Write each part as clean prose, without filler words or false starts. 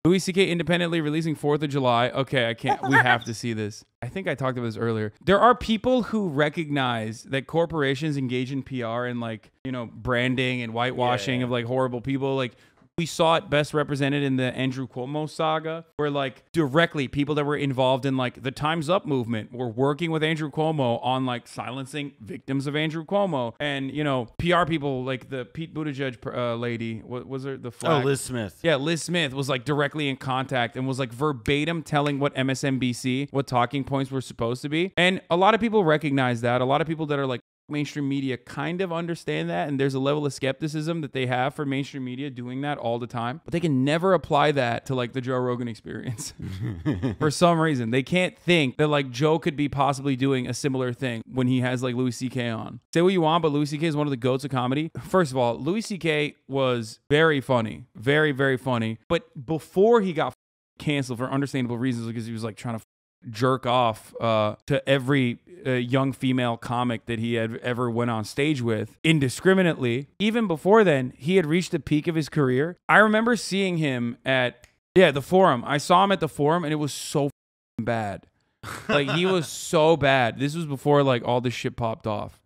Louis C.K. independently releasing 4th of July. Okay, I can't. We have to see this. I think I talked about this earlier. There are people who recognize that corporations engage in PR and like, you know, branding and whitewashing of like horrible people. Like we saw it best represented in the Andrew Cuomo saga, where like directly people that were involved in like the Time's Up movement were working with Andrew Cuomo on like silencing victims of Andrew Cuomo. And, you know, PR people like the Pete Buttigieg lady, what was her, the flag? Oh, Liz Smith. Yeah, Liz Smith was like directly in contact and was like verbatim telling what MSNBC, what talking points were supposed to be. And a lot of people recognize that. A lot of people that are like, mainstream media kind of understand that, and there's a level of skepticism that they have for mainstream media doing that all the time, but they can never apply that to like the Joe Rogan experience. For some reason they can't think that like Joe could be possibly doing a similar thing when he has like Louis C.K. on. Say what you want, but Louis C.K. is one of the goats of comedy. First of all, Louis C.K. was very funny, very, very funny, but before he got canceled for understandable reasons, because he was like trying to jerk off to every young female comic that he had ever went on stage with indiscriminately. Even before then, he had reached the peak of his career. I remember seeing him at, the Forum. I saw him at the Forum and it was so bad. Like he was so bad. This was before like all this shit popped off.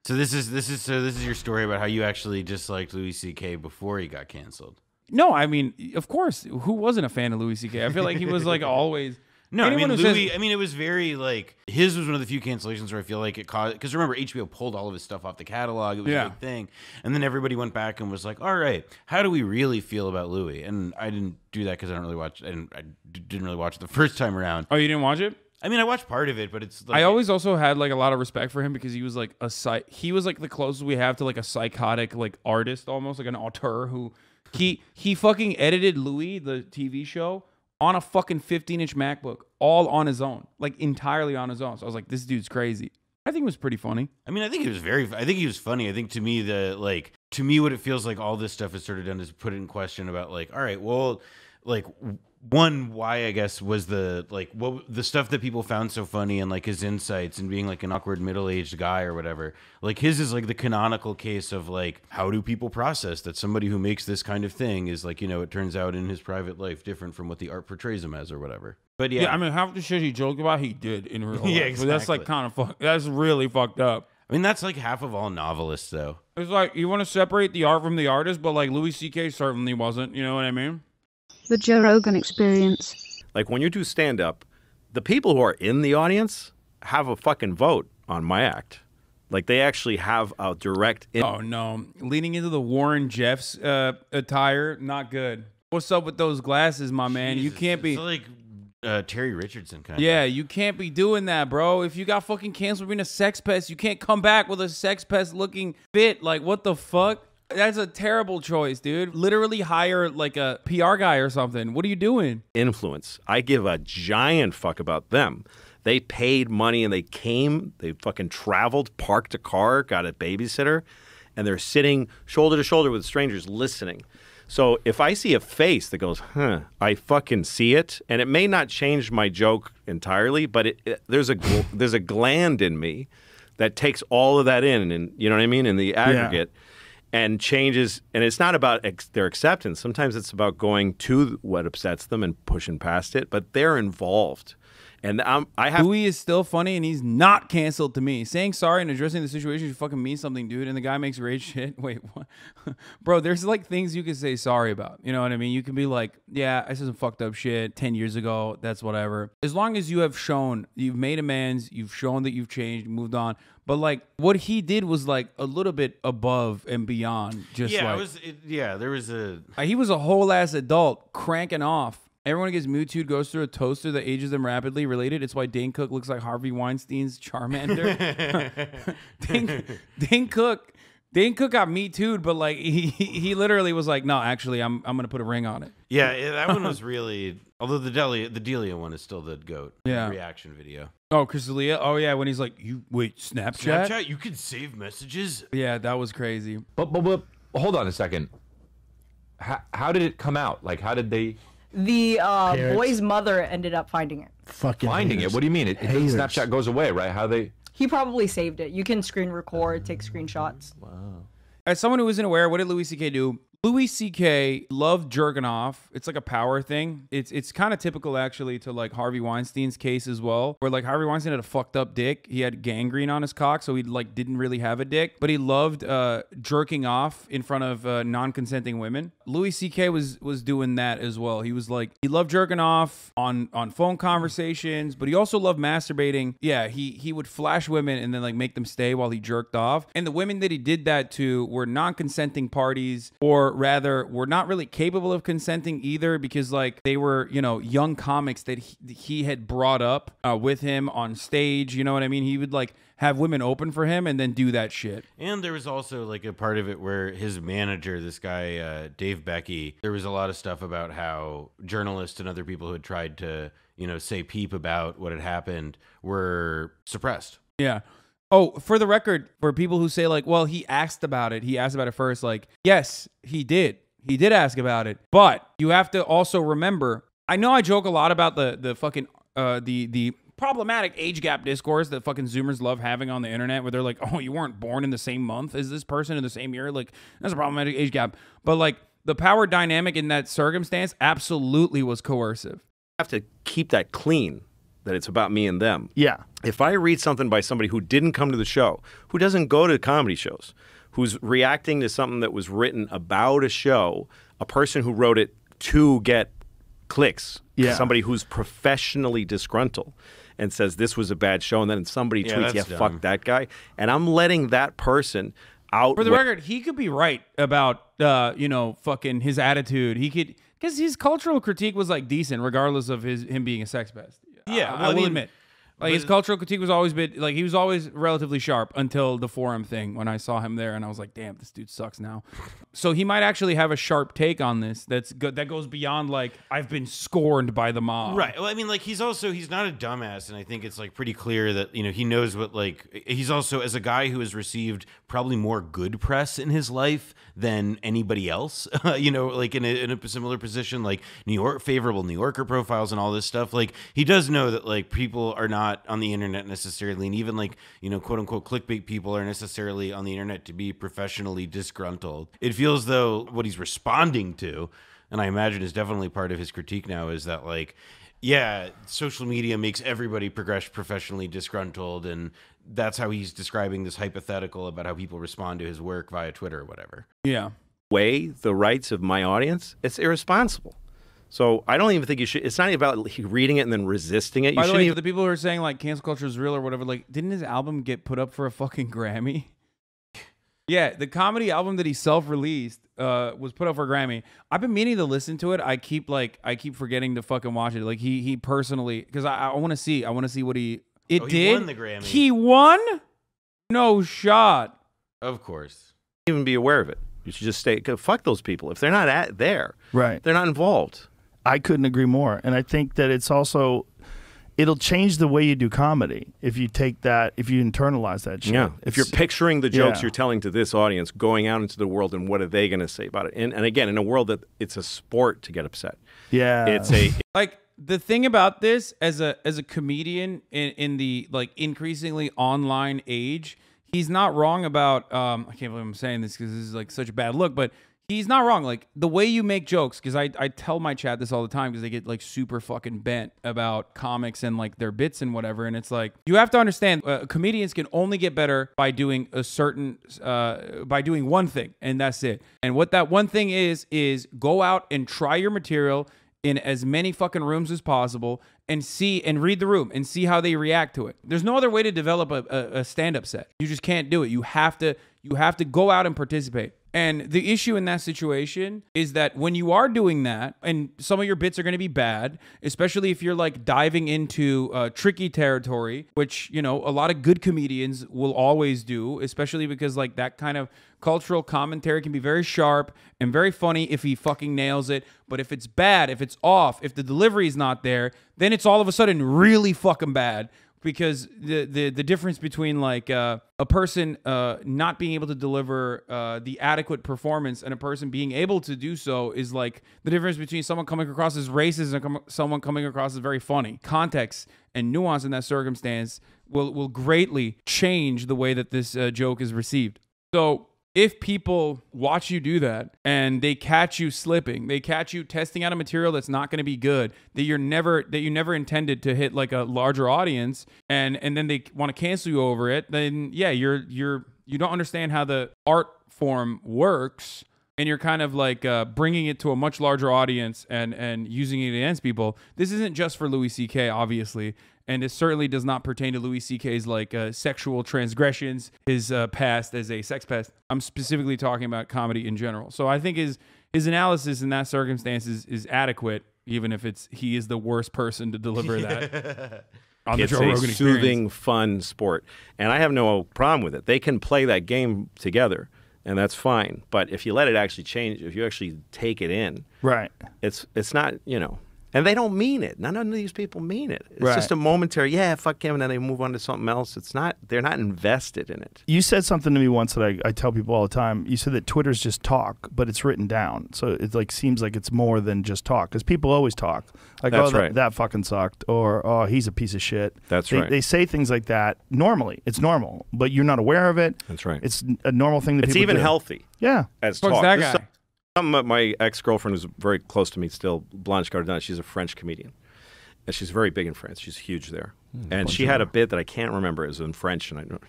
So this is your story about how you actually disliked Louis C.K. before he got canceled. No, I mean, of course, who wasn't a fan of Louis C.K.? I feel like he was like always. No, I mean, Louis, it was very, like, his was one of the few cancellations where I feel like it caused, because remember, HBO pulled all of his stuff off the catalog. It was a big thing. And then everybody went back and was like, all right, how do we really feel about Louis? And I didn't do that because I didn't really watch it the first time around. Oh, you didn't watch it? I mean, I watched part of it, but it's like... I always also had, like, a lot of respect for him because he was, like, he was, like, the closest we have to, like, a psychotic, like, artist almost, like an auteur who... He fucking edited Louis, the TV show, on a fucking 15-inch MacBook, all on his own, like entirely on his own. So I was like, this dude's crazy. I think it was pretty funny. I mean, I think he was funny. I think to me, what it feels like all this stuff is sort of done is put it in question about like, all right, well, like one, why I guess was the stuff that people found so funny and like his insights and being like an awkward middle-aged guy or whatever. Like his is like the canonical case of like, how do people process that somebody who makes this kind of thing is like, you know, it turns out in his private life different from what the art portrays him as or whatever. But yeah, I mean, half the shit he joked about, he did in real life. Yeah, exactly. But that's like kind of that's really fucked up. I mean, that's like half of all novelists, though. It's like you want to separate the art from the artist, but like Louis C.K. certainly wasn't. You know what I mean? The Joe Rogan Experience. Like when you do stand-up, the people who are in the audience have a fucking vote on my act. Like they actually have a direct... Oh, no. Leaning into the Warren Jeffs attire, not good. What's up with those glasses, my man? You can't be... It's like Terry Richardson kind of. Yeah, you can't be doing that, bro. If you got fucking canceled for being a sex pest, you can't come back with a sex pest looking fit. Like, what the fuck? That's a terrible choice, dude. Literally hire like a PR guy or something. What are you doing? Influence. I give a giant fuck about them. They paid money and they came, they fucking traveled, parked a car, got a babysitter, and they're sitting shoulder to shoulder with strangers listening. So if I see a face that goes, huh, I fucking see it, and it may not change my joke entirely, but there's a gland in me that takes all of that in, and you know what I mean, in the aggregate. Yeah. And changes, and it's not about their acceptance. Sometimes it's about going to what upsets them and pushing past it, but they're involved. And Louis is still funny, and he's not canceled to me. Saying sorry and addressing the situation should fucking mean something, dude. And the guy makes rage shit. Wait, what? Bro, there's like things you can say sorry about. You know what I mean? You can be like, yeah, I said some fucked up shit 10 years ago. That's whatever. As long as you have shown, you've made amends, you've shown that you've changed, moved on. But like what he did was like a little bit above and beyond. Just there was a... he was a whole ass adult cranking off. Everyone who gets Mewtwo'd goes through a toaster that ages them rapidly. Related, it's why Dane Cook looks like Harvey Weinstein's Charmander. Dane Cook got Mewtwo'd, but like he literally was like, no, actually, I'm gonna put a ring on it. Yeah, that one was really. Although the Delia one is still the goat. Yeah, reaction video. Oh, Chris D'Elia. Oh yeah, when he's like, you wait, Snapchat, you can save messages. Yeah, that was crazy. But hold on a second. How did it come out? Like, how did they? The boy's mother ended up finding it. Fucking finding it? What do you mean? Snapchat goes away, right? How they? He probably saved it. You can screen record, take screenshots. Wow. As someone who isn't aware, what did Louis C.K. do? Louis C.K. loved jerking off. It's like a power thing. It's kind of typical actually to like Harvey Weinstein's case as well, where like Harvey Weinstein had a fucked up dick. He had gangrene on his cock, so he like didn't really have a dick, but he loved jerking off in front of non-consenting women. Louis C.K. was doing that as well. He was like, he loved jerking off on phone conversations, but he also loved masturbating. Yeah, he would flash women and then like make them stay while he jerked off. And the women that he did that to were non-consenting parties, or rather were not really capable of consenting either, because like they were, you know, young comics that he had brought up with him on stage. You know what I mean? He would like have women open for him and then do that shit. And there was also like a part of it where his manager, this guy, Dave Becky, there was a lot of stuff about how journalists and other people who had tried to, you know, say peep about what had happened were suppressed. Yeah. Oh, for the record, for people who say like, well, he asked about it first, like, yes, he did. He did ask about it. But you have to also remember, I know I joke a lot about the fucking, the problematic age gap discourse that fucking Zoomers love having on the internet, where they're like, oh, you weren't born in the same month as this person in the same year. Like, that's a problematic age gap. But like, the power dynamic in that circumstance absolutely was coercive. I have to keep that clean, that it's about me and them. Yeah. If I read something by somebody who didn't come to the show, who doesn't go to comedy shows, who's reacting to something that was written about a show, a person who wrote it to get clicks, somebody who's professionally disgruntled and says this was a bad show, and then somebody tweets, yeah, fuck that guy, and I'm letting that person out. For the record, he could be right about, you know, fucking his attitude. He could, because his cultural critique was like decent, regardless of him being a sex pest. Yeah, I will admit. Like, his cultural critique was always like, he was always relatively sharp until the forum thing, when I saw him there and I was like, damn, this dude sucks now. So he might actually have a sharp take on this that's good, that goes beyond like, I've been scorned by the mob. Right. Well, I mean, like, he's not a dumbass, and I think it's like pretty clear that, you know, he knows what, like, he's also, as a guy who has received probably more good press in his life than anybody else, you know, like in a similar position, like favorable New Yorker profiles and all this stuff. Like, he does know that like people are not on the internet necessarily, and even like, you know, quote unquote clickbait people are necessarily on the internet to be professionally disgruntled. It feels though what he's responding to, and I imagine is definitely part of his critique now, is that like, yeah, social media makes everybody progress professionally disgruntled, and that's how he's describing this hypothetical about how people respond to his work via Twitter or whatever. Yeah. Weigh the rights of my audience. It's irresponsible. So I don't even think you should. It's not about reading it and then resisting it. By the way, the people who are saying like cancel culture is real or whatever, like, didn't his album get put up for a fucking Grammy? Yeah, the comedy album that he self-released was put up for a Grammy. I've been meaning to listen to it. I keep forgetting to fucking watch it. Like he personally, because I want to see what he did. He won the Grammy. He won? No shot. Of course. Even be aware of it. You should just stay. Fuck those people. If they're not there, right? They're not involved. I couldn't agree more. And I think that it's also, it'll change the way you do comedy if you take that, if you internalize that shit. Yeah. If you're picturing the jokes you're telling to this audience, going out into the world, and what are they going to say about it? And again, in a world that it's a sport to get upset. Yeah. It's a like the thing about this as a comedian in the like increasingly online age, he's not wrong about I can't believe I'm saying this because this is like such a bad look, but he's not wrong. Like the way you make jokes, because I tell my chat this all the time because they get like super fucking bent about comics and like their bits and whatever. And it's like, you have to understand, comedians can only get better by doing a certain, by doing one thing, and that's it. And what that one thing is go out and try your material in as many fucking rooms as possible and see and read the room and see how they react to it. There's no other way to develop a stand-up set. You just can't do it. You have to go out and participate. And the issue in that situation is that when you are doing that, and some of your bits are going to be bad, especially if you're like diving into tricky territory, which, you know, a lot of good comedians will always do, especially because like that kind of cultural commentary can be very sharp and very funny if he fucking nails it. But if it's bad, if it's off, if the delivery is not there, then it's all of a sudden really fucking bad. Because the difference between like a person not being able to deliver the adequate performance and a person being able to do so is like the difference between someone coming across as racist and someone coming across as very funny. Context and nuance in that circumstance will greatly change the way that this joke is received. So if people watch you do that and they catch you slipping, they catch you testing out a material that's not going to be good, that you never intended to hit like a larger audience, and then they want to cancel you over it, then yeah, you don't understand how the art form works. And you're kind of like bringing it to a much larger audience and using it against people. This isn't just for Louis C.K., obviously. And it certainly does not pertain to Louis C.K.'s like sexual transgressions, his past as a sex pest. I'm specifically talking about comedy in general. So I think his analysis in that circumstance is adequate, even if he is the worst person to deliver that. On the It's Joe a Rogan soothing, experience. fun sport. And I have no problem with it. They can play that game together. And that's fine. But if you let it actually change, if you actually take it in, Right. it's not, and they don't mean it. None of these people mean it. It's Right. just a momentary, yeah, fuck him, and then they move on to something else. They're not invested in it. You said something to me once that I tell people all the time. You said that Twitter's just talk, but it's written down. So it like seems like it's more than just talk, because people always talk. Like, That's oh, right. that fucking sucked, or oh, he's a piece of shit. That's they, right. They say things like that normally. It's normal, but you're not aware of it. That's right. It's a normal thing that It's people even do. healthy Yeah. as Fuck's talk. that This is guy? something that my ex-girlfriend who's very close to me still, Blanche Gardin, she's a French comedian. And she's very big in France. She's huge there. And she had a bit that I can't remember. It was in French, and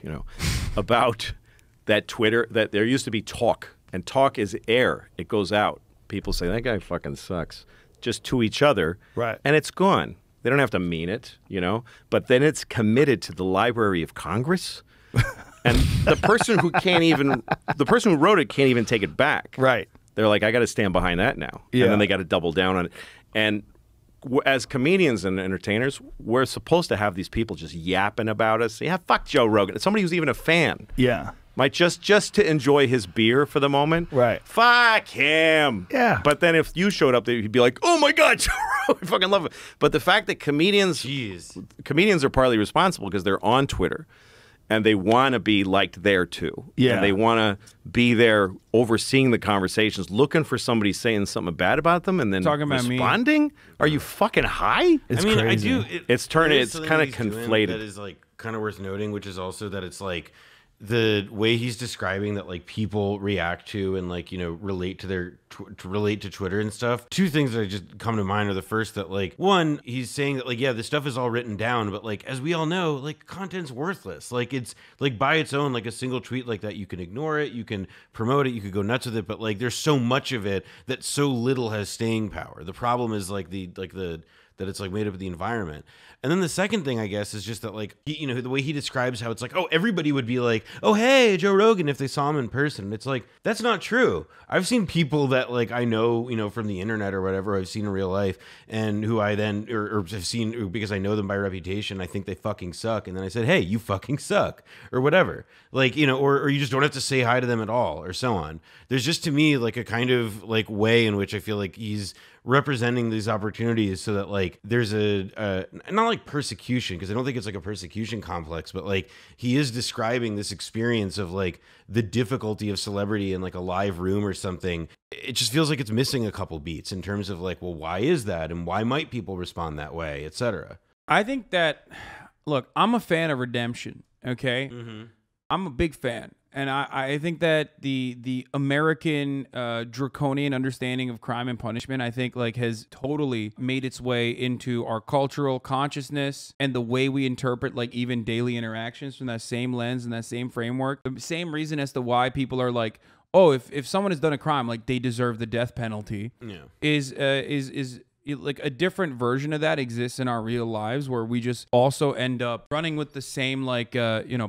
about that Twitter, that there used to be talk. And talk is air. It goes out. People say, that guy fucking sucks. Just to each other. Right. And it's gone. They don't have to mean it, But then it's committed to the Library of Congress. And the person who wrote it can't even take it back. Right. They're like, I got to stand behind that now. Yeah. And then they got to double down on it. And as comedians and entertainers, we're supposed to have these people just yapping about us. Yeah, fuck Joe Rogan. Somebody who's even a fan Yeah. might just to enjoy his beer for the moment. Right. Fuck him. Yeah. But then if you showed up there, he'd be like, oh my God, Joe Rogan, I fucking love it. But the fact that comedians are partly responsible because they're on Twitter. And they want to be liked there too. Yeah. And they want to be there overseeing the conversations, looking for somebody saying something bad about them and then Talking about me. responding. Are you fucking high? It's I mean, crazy. I do. It's kind of conflated. That is like kind of worth noting, which is also that it's like the way he's describing that like people react to and like relate to their relate to Twitter and stuff. Two things that just come to mind are the first that like one, he's saying that like yeah, this stuff is all written down, but like as we all know, like content's worthless. Like it's like by its own, like a single tweet like that, you can ignore it, you can promote it, you could go nuts with it, but like there's so much of it that so little has staying power. The problem is like the that it's like made up of the environment. And then the second thing, I guess, is just that like, the way he describes how it's like, oh, everybody would be like, oh, hey, Joe Rogan, if they saw him in person. And it's like, that's not true. I've seen people that like, I know, from the internet or whatever, I've seen in real life and who I then, or have seen because I know them by reputation, I think they fucking suck. And then I said, hey, you fucking suck or whatever. Like, or you just don't have to say hi to them at all or so on. There's just to me like a kind of like way in which I feel like he's representing these opportunities so that like there's a not like persecution, because I don't think it's like a persecution complex, but like he is describing this experience of like the difficulty of celebrity in like a live room or something. It just feels like it's missing a couple beats in terms of like, well, why is that and why might people respond that way, etc. I think that, look, I'm a fan of redemption, okay? I'm a big fan. And I think that the American draconian understanding of crime and punishment, I think, like, has totally made its way into our cultural consciousness and the way we interpret, like, even daily interactions from that same lens and that same framework. The same reason as to why people are like, oh, if someone has done a crime, like, they deserve the death penalty, is like a different version of that exists in our real lives, where we just also end up running with the same like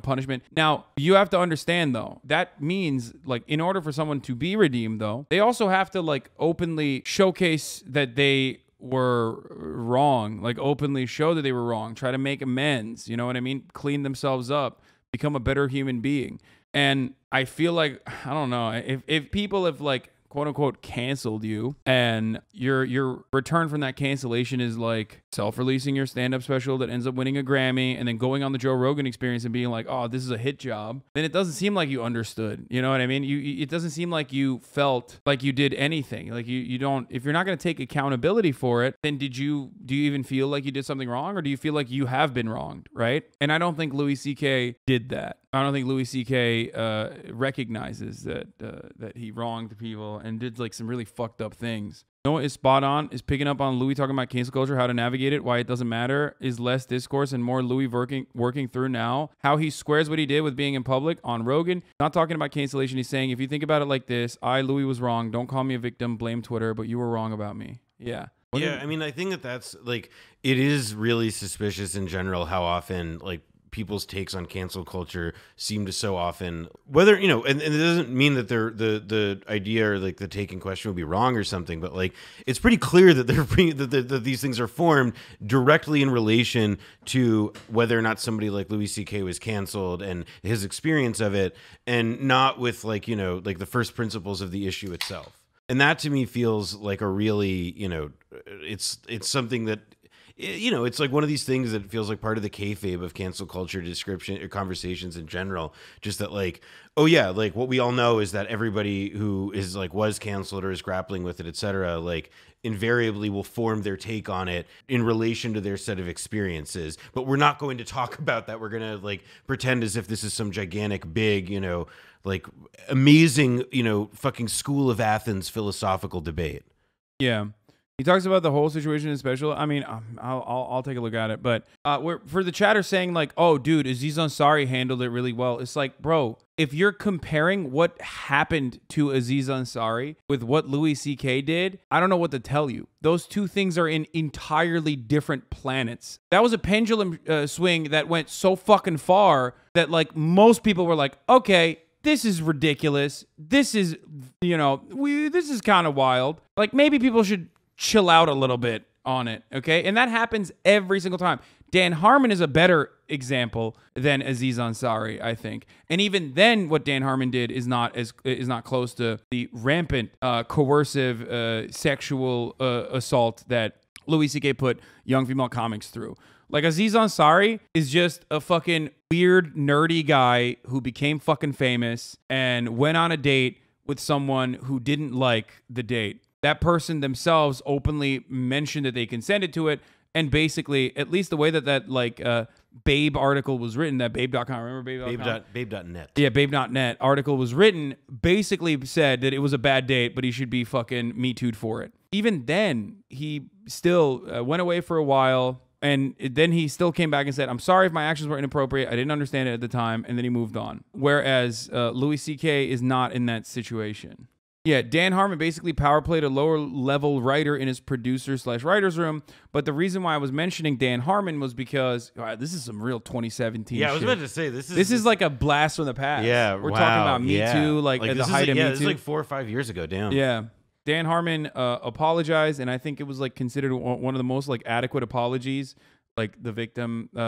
punishment. Now you have to understand though, that means like in order for someone to be redeemed though, they also have to like openly showcase that they were wrong, like openly show that they were wrong, try to make amends, you know what I mean, clean themselves up, become a better human being. And I feel like, I don't know, if people have like quote unquote canceled you, and your return from that cancellation is like self-releasing your stand-up special that ends up winning a Grammy and then going on the Joe Rogan Experience and being like, oh, this is a hit job, then it doesn't seem like you understood, you know what I mean? It doesn't seem like you felt like you did anything. Like you don't, if you're not going to take accountability for it, then do you even feel like you did something wrong, or do you feel like you have been wronged, right? And I don't think Louis C.K. did that. I don't think Louis C.K. Recognizes that that he wronged people and did like some really fucked up things. Noah is spot on, is picking up on Louis talking about cancel culture, how to navigate it, why it doesn't matter, is less discourse and more Louis working through now, how he squares what he did with being in public on Rogan. Not talking about cancellation. He's saying, if you think about it like this, Louis, was wrong. Don't call me a victim. Blame Twitter, but you were wrong about me. Yeah. I mean, I think that's like, it is really suspicious in general how often like people's takes on cancel culture seem to so often, whether, you know, and it doesn't mean that they're the idea or like the take in question would be wrong or something, but like it's pretty clear that that these things are formed directly in relation to whether or not somebody like Louis C.K. was canceled and his experience of it, and not with like, you know, like the first principles of the issue itself. And that to me feels like a really, you know, it's something that, you know, it's like one of these things that feels like part of the kayfabe of cancel culture description or conversations in general. Just that like, oh yeah, like what we all know is that everybody who is like was canceled or is grappling with it, etc., like invariably will form their take on it in relation to their set of experiences. But we're not going to talk about that. We're going to like pretend as if this is some gigantic, big, you know, like amazing, you know, fucking School of Athens philosophical debate. Yeah. He talks about the whole situation in special. I mean, I'll take a look at it. But for the chatter saying like, oh, dude, Aziz Ansari handled it really well. It's like, bro, if you're comparing what happened to Aziz Ansari with what Louis C.K. did, I don't know what to tell you. Those two things are in entirely different planets. That was a pendulum swing that went so fucking far that like most people were like, okay, this is ridiculous. This is, you know, this is kind of wild. Like maybe people should chill out a little bit on it, okay? And that happens every single time. Dan Harmon is a better example than Aziz Ansari, I think. And even then, what Dan Harmon did is not close to the rampant, coercive, sexual assault that Louis C.K. put young female comics through. Like Aziz Ansari is just a fucking weird, nerdy guy who became fucking famous and went on a date with someone who didn't like the date. That person themselves openly mentioned that they consented to it. And basically, at least the way that like Babe article was written, that Babe.com, remember Babe.com? Babe.net. Yeah, Babe.net article was written, basically said that it was a bad date, but he should be fucking Me Too'd for it. Even then, he still went away for a while. And then he still came back and said, I'm sorry if my actions were inappropriate. I didn't understand it at the time. And then he moved on. Whereas Louis C.K. is not in that situation. Yeah, Dan Harmon basically power played a lower level writer in his producer/writer's room. But the reason why I was mentioning Dan Harmon was because this is some real 2017 Yeah, shit. I was about to say, this is like a blast from the past. Yeah, We're talking about Me Too, like at the height of Me Too. This is like 4 or 5 years ago, damn. Yeah. Dan Harmon apologized, and I think it was like considered one of the most like adequate apologies. Like the victim he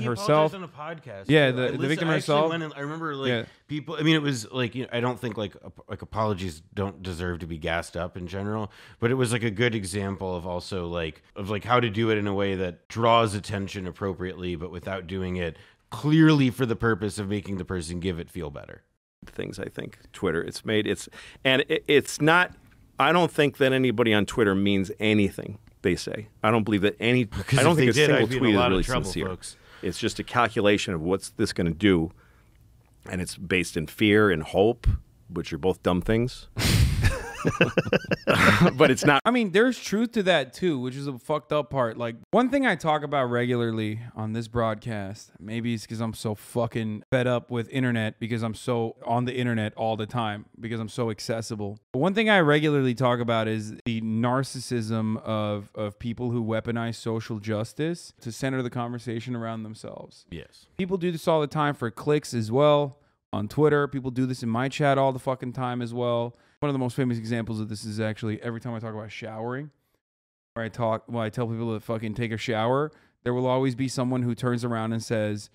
herself apologized on a podcast. Yeah, the victim herself. I remember like people. I mean, it was like, you know, I don't think like apologies don't deserve to be gassed up in general, but it was like a good example of also like how to do it in a way that draws attention appropriately, but without doing it clearly for the purpose of making the person give it feel better. Things, I think Twitter it's not. I don't think that anybody on Twitter means anything they say. I don't believe that I don't think a single tweet is really sincere. Folks. It's just a calculation of what's this going to do, and it's based in fear and hope, which are both dumb things. But it's not. I mean, there's truth to that too, which is a fucked up part. Like, one thing I talk about regularly on this broadcast, maybe it's because I'm so fucking fed up with internet, because I'm so on the internet all the time, because I'm so accessible. But one thing I regularly talk about is the narcissism of people who weaponize social justice to center the conversation around themselves. Yes. People do this all the time for clicks as well. On Twitter, people do this in my chat all the fucking time as well. One of the most famous examples of this is actually every time I talk about showering, or I tell people to fucking take a shower, there will always be someone who turns around and says,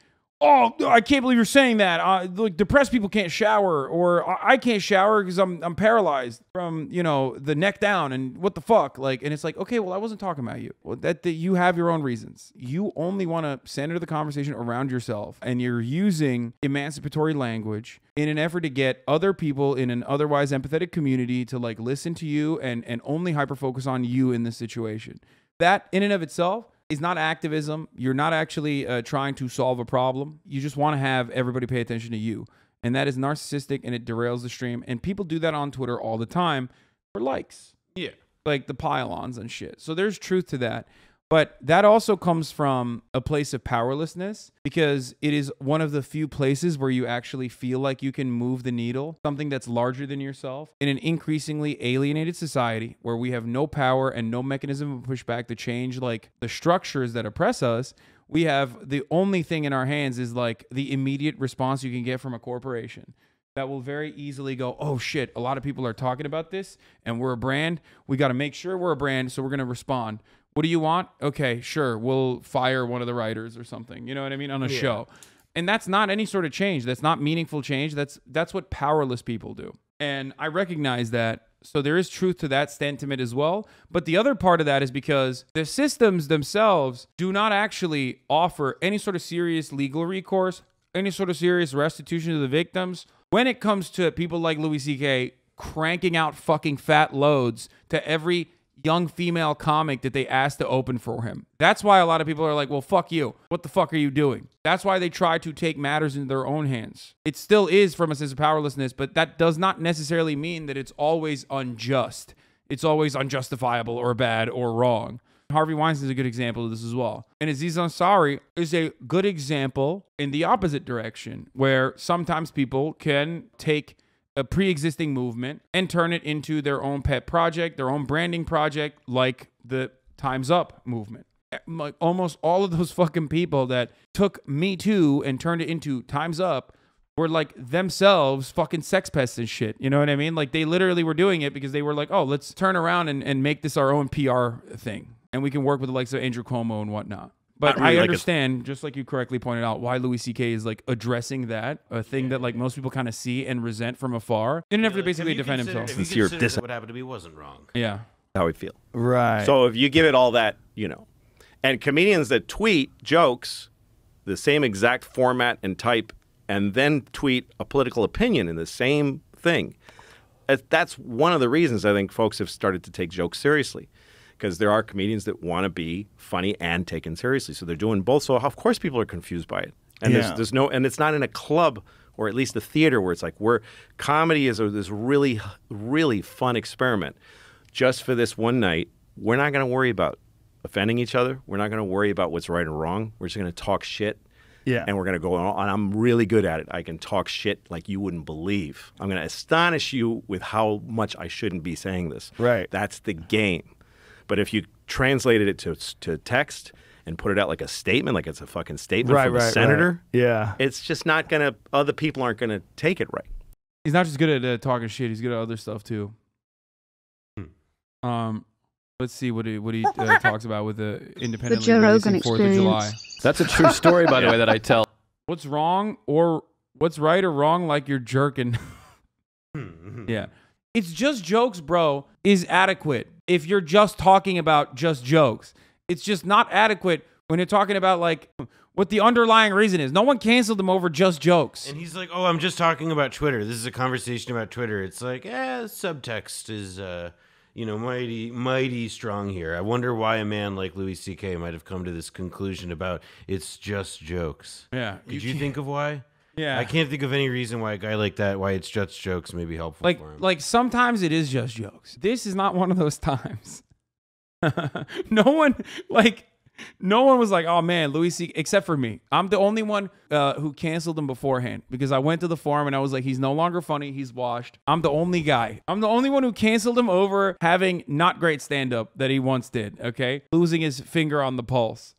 oh, I can't believe you're saying that. Like, depressed people can't shower, or I can't shower because I'm paralyzed from, you know, the neck down, and what the fuck? Like, and it's like, okay, well, I wasn't talking about you. Well, that you have your own reasons. You only want to center the conversation around yourself, and you're using emancipatory language in an effort to get other people in an otherwise empathetic community to like listen to you and only hyper focus on you in this situation. That in and of itself is not activism. You're not actually trying to solve a problem. You just want to have everybody pay attention to you. And that is narcissistic, and it derails the stream. And people do that on Twitter all the time for likes. Yeah. Like the pile-ons and shit. So there's truth to that. But that also comes from a place of powerlessness, because it is one of the few places where you actually feel like you can move the needle, something that's larger than yourself, in an increasingly alienated society where we have no power and no mechanism of pushback to change like the structures that oppress us. We have the only thing in our hands is like the immediate response you can get from a corporation that will very easily go, oh shit, a lot of people are talking about this and we're a brand. We got to make sure we're a brand, so we're going to respond. What do you want? Okay, sure. We'll fire one of the writers or something. You know what I mean? On a show. And that's not any sort of change. That's not meaningful change. That's what powerless people do. And I recognize that. So there is truth to that sentiment as well. But the other part of that is because the systems themselves do not actually offer any sort of serious legal recourse, any sort of serious restitution to the victims. When it comes to people like Louis C.K. cranking out fucking fat loads to every young female comic that they asked to open for him. That's why a lot of people are like, well, fuck you. What the fuck are you doing? That's why they try to take matters into their own hands. It still is from a sense of powerlessness, but that does not necessarily mean that it's always unjust. It's always unjustifiable or bad or wrong. Harvey Weinstein is a good example of this as well. And Aziz Ansari is a good example in the opposite direction, where sometimes people can take a pre-existing movement and turn it into their own pet project, their own branding project, like the Time's Up movement. Like almost all of those fucking people that took Me Too and turned it into Time's Up were like themselves fucking sex pests and shit. You know what I mean? Like they literally were doing it because they were like, oh, let's turn around and make this our own PR thing. And we can work with the likes of Andrew Cuomo and whatnot. But really, I understand, just like you correctly pointed out, why Louis C.K. is like addressing that, a thing that like most people kind of see and resent from afar in an effort to basically defend himself. If you consider what happened to me wasn't wrong. Yeah. How we feel. Right. So if you give it all that, you know, and comedians that tweet jokes, the same exact format and type, and then tweet a political opinion in the same thing, that's one of the reasons I think folks have started to take jokes seriously. Because there are comedians that want to be funny and taken seriously, so they're doing both. So of course people are confused by it, and there's no, and it's not in a club or at least a theater where it's like comedy is this really really fun experiment. Just for this one night, we're not going to worry about offending each other. We're not going to worry about what's right or wrong. We're just going to talk shit. Yeah. And we're going to go on. And I'm really good at it. I can talk shit like you wouldn't believe. I'm going to astonish you with how much I shouldn't be saying this. Right. That's the game. But if you translated it to text and put it out like a statement, like it's a fucking statement from a senator, yeah, it's just not going to, other people aren't going to take it right. He's not just good at talking shit, he's good at other stuff too. Let's see what he talks about with the independently the Joe Rogan releasing 4th of July. That's a true story, by the way, that I tell. What's wrong or what's right or wrong, like you're jerking. Yeah. It's just jokes, bro, is adequate if you're just talking about just jokes. It's just not adequate when you're talking about like what the underlying reason is. No one canceled him over just jokes. And he's like, oh, I'm just talking about Twitter. This is a conversation about Twitter. It's like, subtext is, mighty strong here. I wonder why a man like Louis C.K. might have come to this conclusion about it's just jokes. Yeah. Could you think of why? Yeah. I can't think of any reason why a guy like that, why it's just jokes may be helpful for him. Like sometimes it is just jokes. This is not one of those times. No one was like, oh man, Louis C.K., except for me. I'm the only one who canceled him beforehand because I went to the forum and I was like, he's no longer funny. He's washed. I'm the only guy. I'm the only one who canceled him over having not great stand-up that he once did, okay? Losing his finger on the pulse.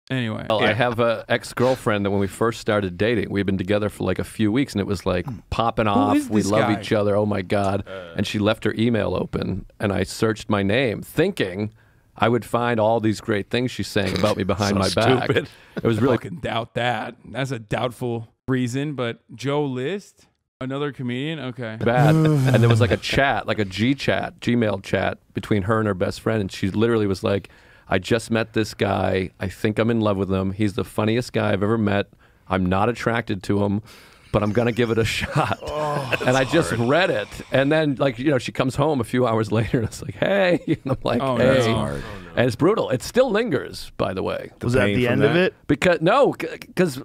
Anyway. Well, I have an ex-girlfriend that when we first started dating, we've been together for like a few weeks, and it was like popping off. We love each other. Oh, my God. And she left her email open, and I searched my name, thinking I would find all these great things she's saying about me behind my back. It was really... I fucking doubt that. That's a doubtful reason, but Joe List, another comedian? Okay. Bad. And there was like a chat, like a Gmail chat between her and her best friend, and she literally was like, I just met this guy. I think I'm in love with him. He's the funniest guy I've ever met. I'm not attracted to him. but I'm gonna give it a shot. And I just read it, and then like she comes home a few hours later, and it's like, hey, and I'm like, Oh, hey, that's hard. and it's brutal. It still lingers, by the way. Was that the end of it? Because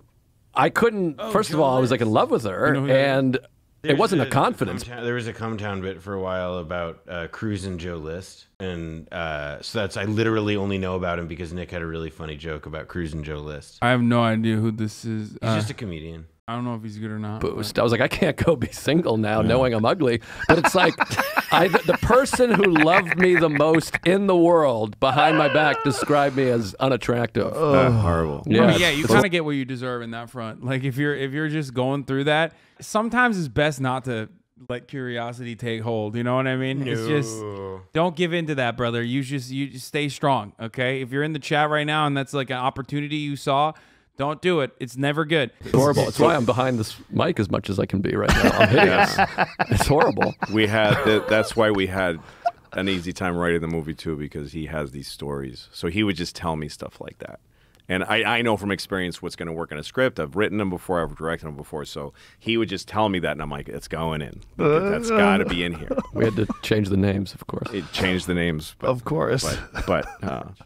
I couldn't. First of all, I was like in love with her, and it wasn't a confidence. There was a Come Town bit for a while about Cruisin' Joe List, and so I literally only know about him because Nick had a really funny joke about Cruisin' Joe List. I have no idea who this is. He's just a comedian. I don't know if he's good or not. Boost. I was like, I can't go be single now, knowing I'm ugly. But it's like, the person who loved me the most in the world behind my back described me as unattractive. Horrible. Yeah, I mean, yeah, you kind of get what you deserve in that front. Like if you're just going through that, sometimes it's best not to let curiosity take hold. You know what I mean? No. It's just don't give in to that, brother. You just stay strong. Okay, if you're in the chat right now and that's like an opportunity you saw. Don't do it. It's never good. It's horrible. It's why I'm behind this mic as much as I can be right now. I'm hideous. It's horrible. That's why we had an easy time writing the movie too, because he has these stories. So he would just tell me stuff like that. And I know from experience what's going to work in a script. I've written them before. I've directed them before. So he would just tell me that, and I'm like, it's going in. That's got to be in here. We had to change the names, of course. It changed the names. Of course. But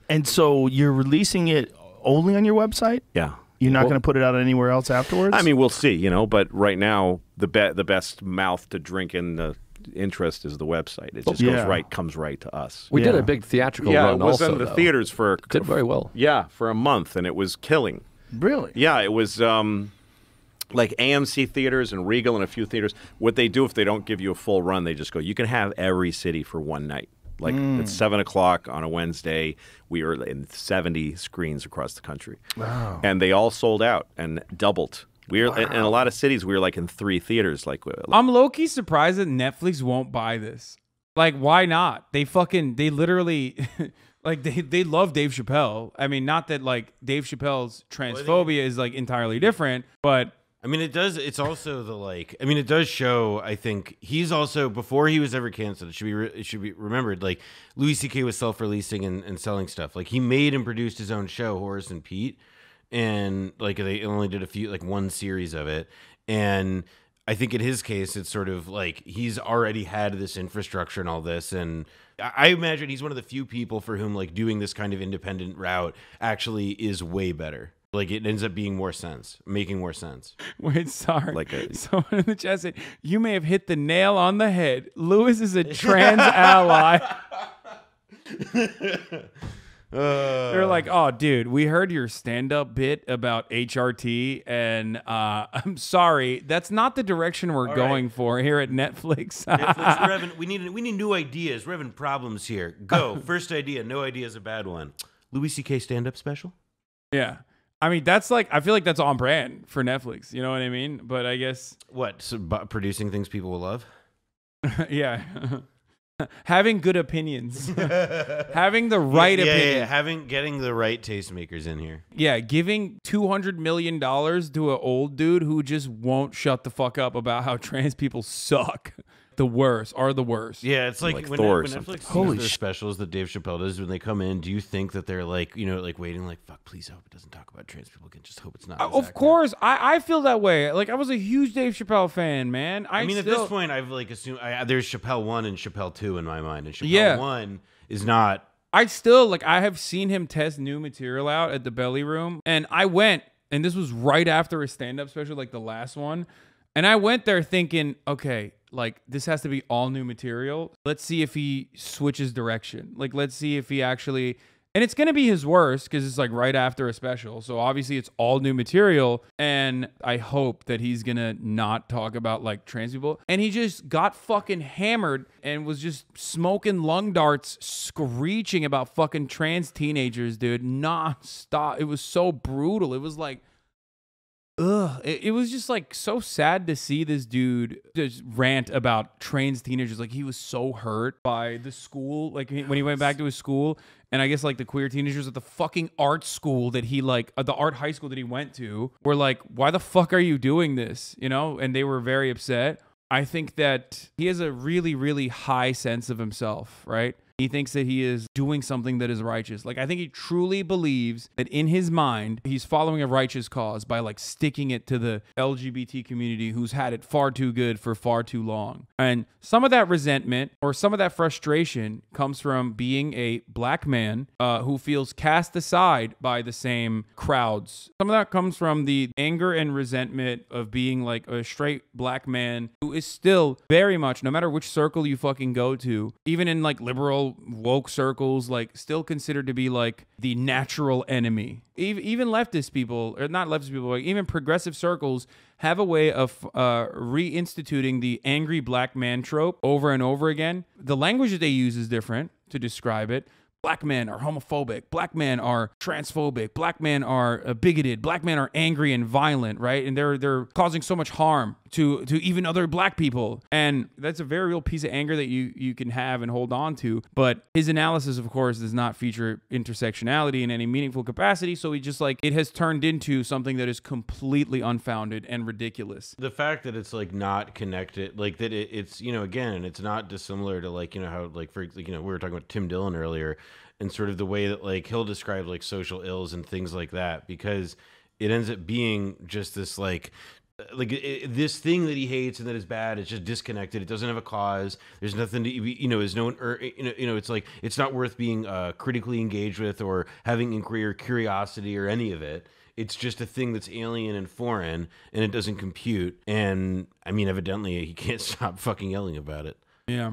and so you're releasing it only on your website? Yeah. You're not going to put it out anywhere else afterwards? I mean, we'll see, but right now the best mouth to drink in the interest is the website. It just comes right to us. We did a big theatrical run it was also, in the though. theaters Did very well. Yeah, for a month, and it was killing. Really? Yeah, it was like AMC theaters and Regal and a few theaters. What they do if they don't give you a full run, they just go, you can have every city for one night. Like at 7 o'clock on a Wednesday, we were in 70 screens across the country. Wow. And they all sold out and doubled. We were in a lot of cities. We were like in 3 theaters. I'm low-key surprised that Netflix won't buy this. Like, why not? They literally like they love Dave Chappelle. I mean, not that like Dave Chappelle's transphobia is like entirely different, but I mean, it does. It's also it does show. I think he's also, before he was ever canceled, it should be remembered. Like Louis C.K. was self-releasing and selling stuff. Like he made and produced his own show, Horace and Pete, and like they only did one series of it. And I think in his case, it's sort of like he's already had this infrastructure and all this, and I imagine he's one of the few people for whom like doing this kind of independent route actually is way better. Like it ends up making more sense. Wait, sorry. Someone in the chat said, you may have hit the nail on the head. Lewis is a trans ally. They're like, oh, dude, we heard your stand-up bit about HRT, and I'm sorry, that's not the direction we're going for here at Netflix. Netflix, we need new ideas. We're having problems here. Go. First idea. No idea is a bad one. Louis C.K. stand-up special? Yeah. I mean, that's like, I feel like that's on brand for Netflix. You know what I mean? But I guess. What? So, producing things people will love? Yeah. Having good opinions. Having the right opinion. Yeah. Getting the right tastemakers in here. Yeah. Giving $200 million to an old dude who just won't shut the fuck up about how trans people suck. The worst. Yeah, it's like when Netflix sees their specials that Dave Chappelle does when they come in, do you think that they're like, like waiting like, fuck, please hope it doesn't talk about trans people again. Just hope it's not. Of course. I feel that way. Like I was a huge Dave Chappelle fan, man. I mean, at this point, I've like assumed there's Chappelle 1 and Chappelle 2 in my mind. And Chappelle 1 is not. I have seen him test new material out at the Belly Room. And I went, and this was right after his stand-up special, like the last one. And I went there thinking, okay, like this has to be all new material. Let's see if he switches direction. Like, let's see if he actually, and it's going to be his worst because it's like right after a special. So obviously it's all new material. And I hope that he's going to not talk about like trans people. And he just got fucking hammered and was just smoking lung darts, screeching about fucking trans teenagers, dude, nonstop. It was so brutal. It was like, ugh, it was just like so sad to see this dude just rant about trans teenagers. Like he was so hurt by the school, like when he went back to his school, and I guess like the queer teenagers at the fucking art school that he like, the art high school that he went to, were like, why the fuck are you doing this? And they were very upset. I think that he has a really, really high sense of himself, right? He thinks that he is doing something that is righteous. Like, I think he truly believes that in his mind, he's following a righteous cause by like sticking it to the LGBT community who's had it far too good for far too long. And some of that resentment or some of that frustration comes from being a black man who feels cast aside by the same crowds. Some of that comes from the anger and resentment of being like a straight black man who is still very much, no matter which circle you fucking go to, even in like liberal woke circles, like still considered to be like the natural enemy. Even leftist people, or not leftist people, like even progressive circles have a way of reinstituting the angry black man trope over and over again. The language that they use is different to describe it. Black men are homophobic. Black men are transphobic. Black men are bigoted. Black men are angry and violent, right? And they're causing so much harm to even other black people. And that's a very real piece of anger that you can have and hold on to. But his analysis, of course, does not feature intersectionality in any meaningful capacity. So he just like, it has turned into something that is completely unfounded and ridiculous. The fact that it's like not connected, like that it's, you know, again, it's not dissimilar to like, you know, how like, for, like, you know, we were talking about Tim Dillon earlier and sort of the way that like he'll describe like social ills and things like that, because it ends up being just this like this thing that he hates and that is bad. It's just disconnected. It doesn't have a cause. There's nothing to, you know, is no one, or, you know, it's like, it's not worth being critically engaged with or having inquiry or curiosity or any of it. It's just a thing that's alien and foreign and it doesn't compute. And I mean, evidently he can't stop fucking yelling about it. Yeah.